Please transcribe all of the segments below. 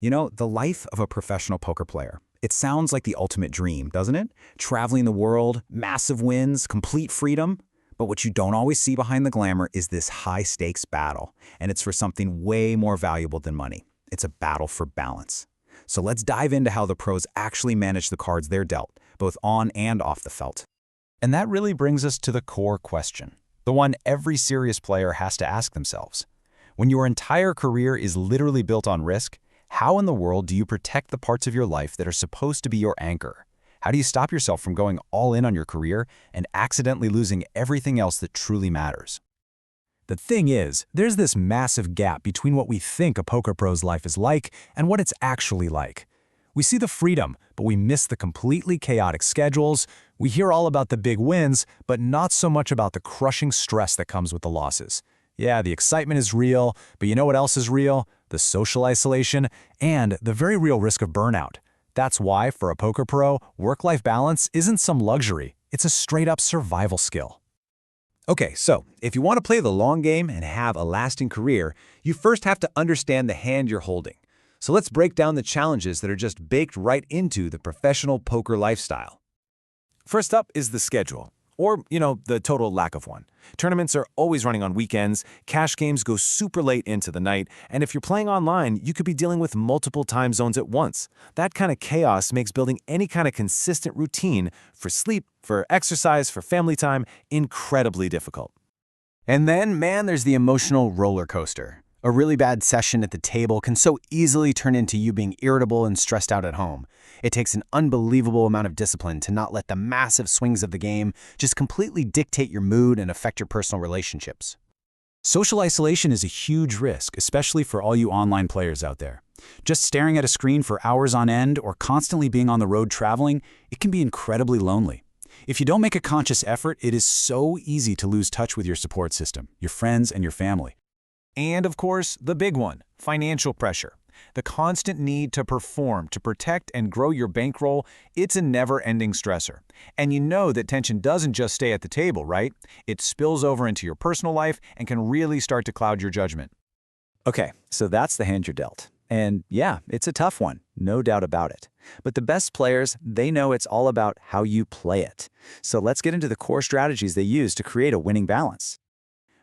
You know, the life of a professional poker player. It sounds like the ultimate dream, doesn't it? Traveling the world, massive wins, complete freedom. But what you don't always see behind the glamour is this high-stakes battle, and it's for something way more valuable than money. It's a battle for balance. So let's dive into how the pros actually manage the cards they're dealt, both on and off the felt. And that really brings us to the core question, the one every serious player has to ask themselves. When your entire career is literally built on risk, how in the world do you protect the parts of your life that are supposed to be your anchor? How do you stop yourself from going all in on your career and accidentally losing everything else that truly matters? The thing is, there's this massive gap between what we think a poker pro's life is like and what it's actually like. We see the freedom, but we miss the completely chaotic schedules. We hear all about the big wins, but not so much about the crushing stress that comes with the losses. Yeah, the excitement is real, but you know what else is real? The social isolation and the very real risk of burnout. That's why, for a poker pro, work-life balance isn't some luxury. It's a straight-up survival skill. Okay, so if you want to play the long game and have a lasting career, you first have to understand the hand you're holding. So let's break down the challenges that are just baked right into the professional poker lifestyle. First up is the schedule, or, the total lack of one. Tournaments are always running on weekends, cash games go super late into the night, and if you're playing online, you could be dealing with multiple time zones at once. That kind of chaos makes building any kind of consistent routine for sleep, for exercise, for family time, incredibly difficult. And then, man, there's the emotional roller coaster. A really bad session at the table can so easily turn into you being irritable and stressed out at home. It takes an unbelievable amount of discipline to not let the massive swings of the game just completely dictate your mood and affect your personal relationships. Social isolation is a huge risk, especially for all you online players out there. Just staring at a screen for hours on end or constantly being on the road traveling, it can be incredibly lonely. If you don't make a conscious effort, it is so easy to lose touch with your support system, your friends, and your family. And of course, the big one, financial pressure. The constant need to perform, to protect and grow your bankroll, it's a never-ending stressor. And you know that tension doesn't just stay at the table, right? It spills over into your personal life and can really start to cloud your judgment. Okay, so that's the hand you're dealt. And yeah, it's a tough one, no doubt about it. But the best players, they know it's all about how you play it. So let's get into the core strategies they use to create a winning balance.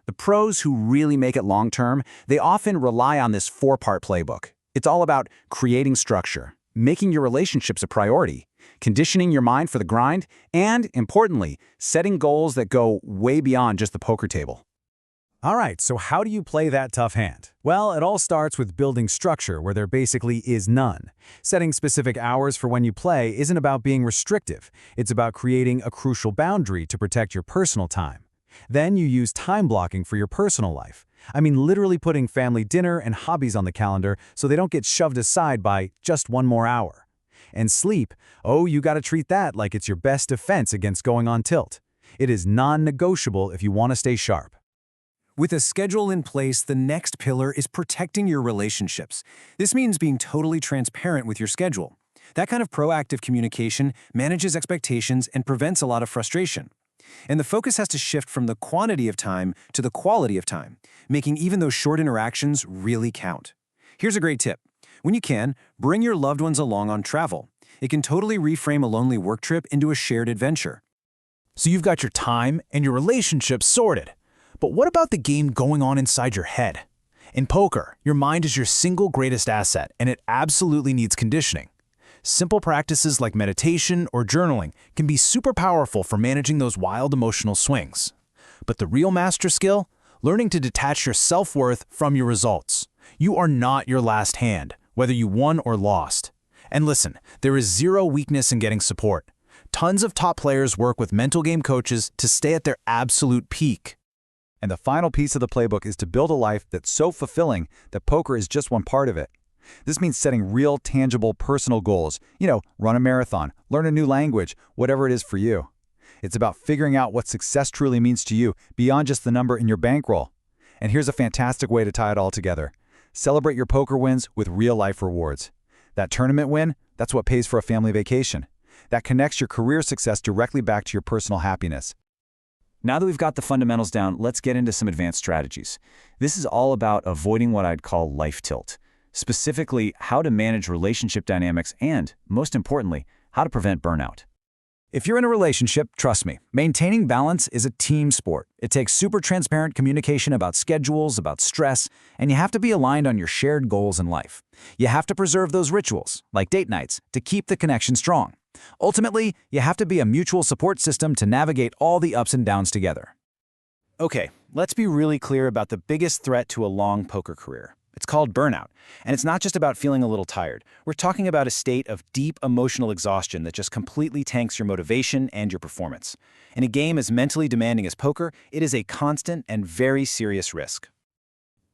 The pros who really make it long-term, they often rely on this four-part playbook. It's all about creating structure, making your relationships a priority, conditioning your mind for the grind, and, importantly, setting goals that go way beyond just the poker table. All right, so how do you play that tough hand? Well, it all starts with building structure where there basically is none. Setting specific hours for when you play isn't about being restrictive. It's about creating a crucial boundary to protect your personal time. Then you use time blocking for your personal life. I mean, literally putting family dinner and hobbies on the calendar so they don't get shoved aside by just one more hour. And sleep, oh, you gotta treat that like it's your best defense against going on tilt. It is non-negotiable if you want to stay sharp. With a schedule in place, the next pillar is protecting your relationships. This means being totally transparent with your schedule. That kind of proactive communication manages expectations and prevents a lot of frustration. And the focus has to shift from the quantity of time to the quality of time, making even those short interactions really count. Here's a great tip. When you can, bring your loved ones along on travel. It can totally reframe a lonely work trip into a shared adventure. So you've got your time and your relationships sorted. But what about the game going on inside your head? In poker, your mind is your single greatest asset, and it absolutely needs conditioning. Simple practices like meditation or journaling can be super powerful for managing those wild emotional swings. But the real master skill? Learning to detach your self-worth from your results. You are not your last hand, whether you won or lost. And listen, there is zero weakness in getting support. Tons of top players work with mental game coaches to stay at their absolute peak. And the final piece of the playbook is to build a life that's so fulfilling that poker is just one part of it. This means setting real, tangible, personal goals. Run a marathon, learn a new language, whatever it is for you. It's about figuring out what success truly means to you beyond just the number in your bankroll. And here's a fantastic way to tie it all together. Celebrate your poker wins with real-life rewards. That tournament win, that's what pays for a family vacation. That connects your career success directly back to your personal happiness. Now that we've got the fundamentals down, let's get into some advanced strategies. This is all about avoiding what I'd call life tilt. specifically how to manage relationship dynamics and, most importantly, how to prevent burnout. If you're in a relationship, trust me, maintaining balance is a team sport. It takes super transparent communication about schedules, about stress, and you have to be aligned on your shared goals in life. You have to preserve those rituals, like date nights, to keep the connection strong. Ultimately, you have to be a mutual support system to navigate all the ups and downs together. Okay, let's be really clear about the biggest threat to a long poker career. It's called burnout, and it's not just about feeling a little tired. We're talking about a state of deep emotional exhaustion that just completely tanks your motivation and your performance. In a game as mentally demanding as poker, it is a constant and very serious risk.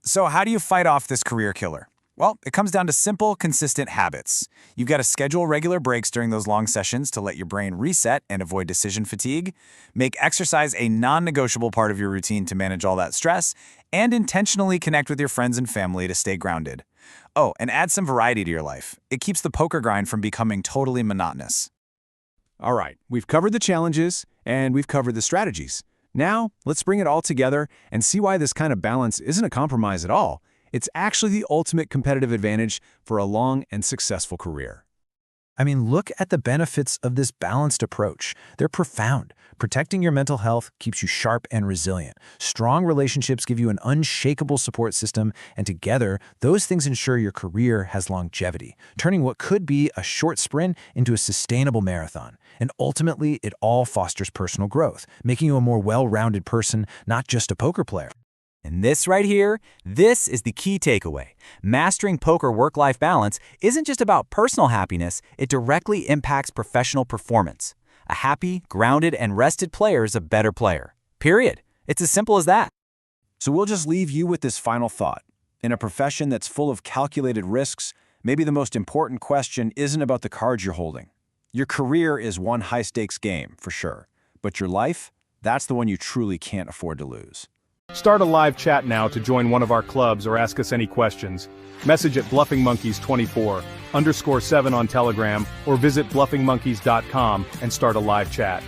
So how do you fight off this career killer? Well, it comes down to simple, consistent habits. You've got to schedule regular breaks during those long sessions to let your brain reset and avoid decision fatigue. Make exercise a non-negotiable part of your routine to manage all that stress, and intentionally connect with your friends and family to stay grounded. Oh, and add some variety to your life. It keeps the poker grind from becoming totally monotonous. All right, we've covered the challenges and we've covered the strategies. Now, let's bring it all together and see why this kind of balance isn't a compromise at all. It's actually the ultimate competitive advantage for a long and successful career. I mean, look at the benefits of this balanced approach. They're profound. Protecting your mental health keeps you sharp and resilient. Strong relationships give you an unshakable support system, and together, those things ensure your career has longevity, turning what could be a short sprint into a sustainable marathon. And ultimately, it all fosters personal growth, making you a more well-rounded person, not just a poker player. And this right here, this is the key takeaway. Mastering poker work-life balance isn't just about personal happiness, it directly impacts professional performance. A happy, grounded, and rested player is a better player. Period. It's as simple as that. So we'll just leave you with this final thought. In a profession that's full of calculated risks, maybe the most important question isn't about the cards you're holding. Your career is one high-stakes game, for sure. But your life, that's the one you truly can't afford to lose. Start a live chat now to join one of our clubs or ask us any questions. Message at BluffingMonkeys24_7 on Telegram or visit bluffingmonkeys.com and start a live chat.